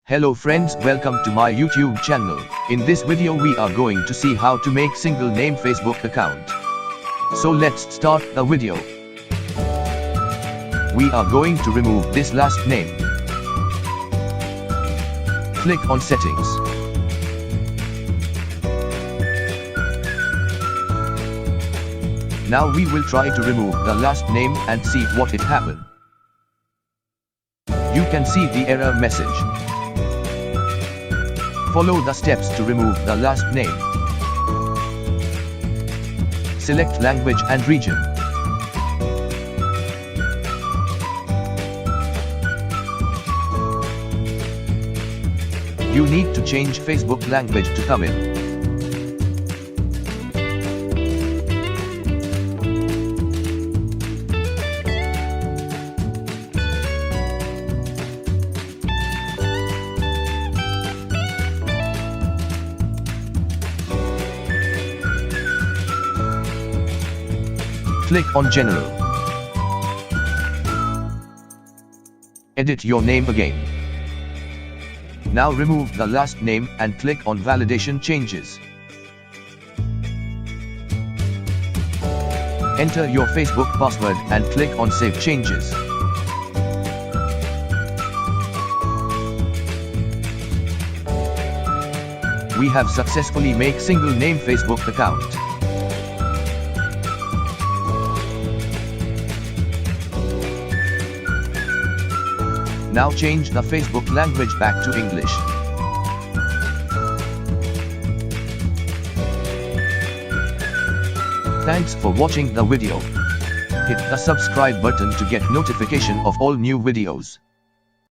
Hello friends, welcome to my YouTube channel. In this video we are going to see how to make single name Facebook account. So let's start the video. We are going to remove this last name. Click on settings. Now we will try to remove the last name and see what it happened. You can see the error message. Follow the steps to remove the last name. Select language and region. You need to change Facebook language to Tamil. Click on General. Edit your name again. Now remove the last name and click on Validation Changes. Enter your Facebook password and click on Save Changes. We have successfully made single name Facebook account. Now change the Facebook language back to English. Thanks for watching the video. Hit the subscribe button to get notification of all new videos.